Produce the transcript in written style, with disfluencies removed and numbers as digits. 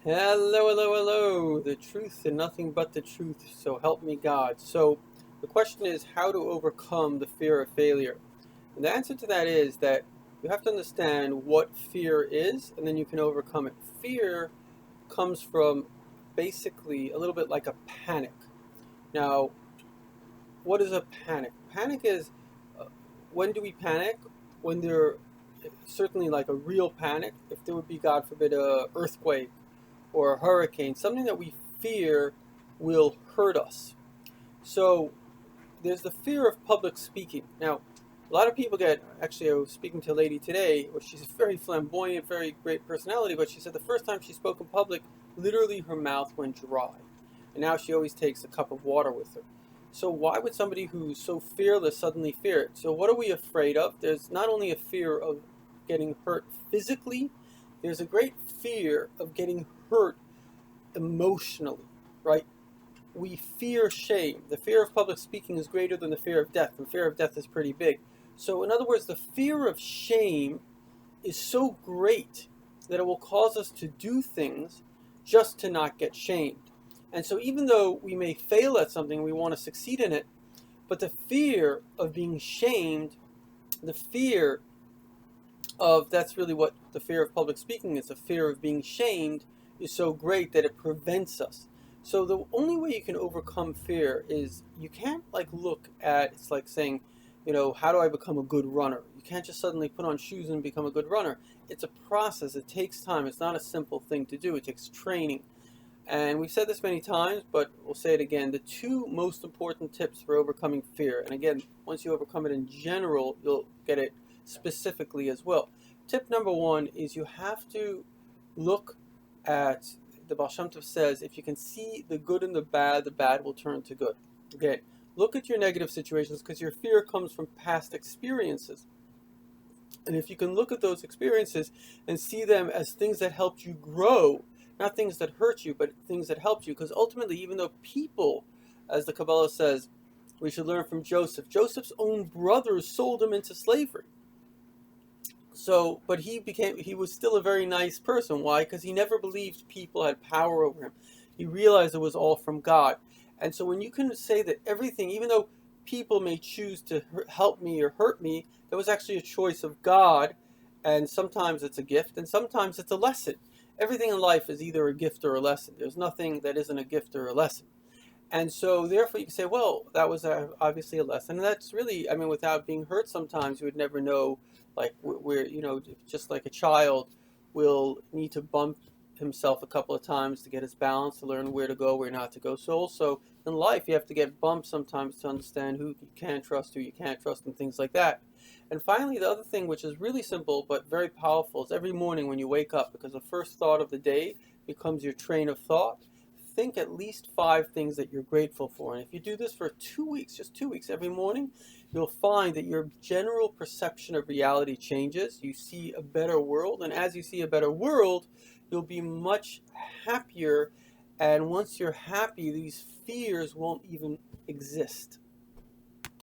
Hello, hello, hello. The truth and nothing but the truth. So help me God. So the question is how to overcome the fear of failure. And the answer to that is that you have to understand what fear is and then you can overcome it. Fear comes from basically a little bit like a panic. Now, what is a panic? Panic is uh, when do we panic? When there certainly like a real panic, if there would be, God forbid, a earthquake or a hurricane, something that we fear will hurt us. So there's the fear of public speaking. Now, a lot of people actually, I was speaking to a lady today, she's very flamboyant, very great personality, but she said the first time she spoke in public, literally her mouth went dry. And now she always takes a cup of water with her. So why would somebody who's so fearless suddenly fear it? So what are we afraid of? There's not only a fear of getting hurt physically, there's a great fear of getting hurt emotionally, right? We fear shame. The fear of public speaking is greater than the fear of death. The fear of death is pretty big. So, in other words, the fear of shame is so great that it will cause us to do things just to not get shamed. And so, even though we may fail at something, we want to succeed in it, but the fear of being shamed, the fear of that's really what the fear of public speaking is, a fear of being shamed, is so great that it prevents us. So the only way you can overcome fear is you can't like look at it's like saying, how do I become a good runner? You can't just suddenly put on shoes and become a good runner. It's a process. It takes time. It's not a simple thing to do. It takes training. And we've said this many times, but we'll say it again. The two most important tips for overcoming fear, and again, once you overcome it in general, you'll get it specifically as well. Tip number one is you have to look at, the Baal Shem Tov says, if you can see the good and the bad will turn to good. Okay, look at your negative situations because your fear comes from past experiences. And if you can look at those experiences and see them as things that helped you grow, not things that hurt you, but things that helped you, because ultimately, even though people, as the Kabbalah says, we should learn from Joseph. Joseph's own brothers sold him into slavery. So, but he was still a very nice person. Why? Because he never believed people had power over him. He realized it was all from God. And so when you can say that everything, even though people may choose to help me or hurt me, that was actually a choice of God. And sometimes it's a gift and sometimes it's a lesson. Everything in life is either a gift or a lesson. There's nothing that isn't a gift or a lesson. And so therefore you can say, well, that was obviously a lesson. And that's really, I mean, without being hurt sometimes, you would never know, like where, just like a child will need to bump himself a couple of times to get his balance, to learn where to go, where not to go. So also in life, you have to get bumped sometimes to understand who you can trust, who you can't trust, and things like that. And finally, the other thing, which is really simple but very powerful, is every morning when you wake up, because the first thought of the day becomes your train of thought, think at least 5 things that you're grateful for. And if you do this for 2 weeks, just 2 weeks every morning, you'll find that your general perception of reality changes. You see a better world. And as you see a better world, you'll be much happier. And once you're happy, these fears won't even exist.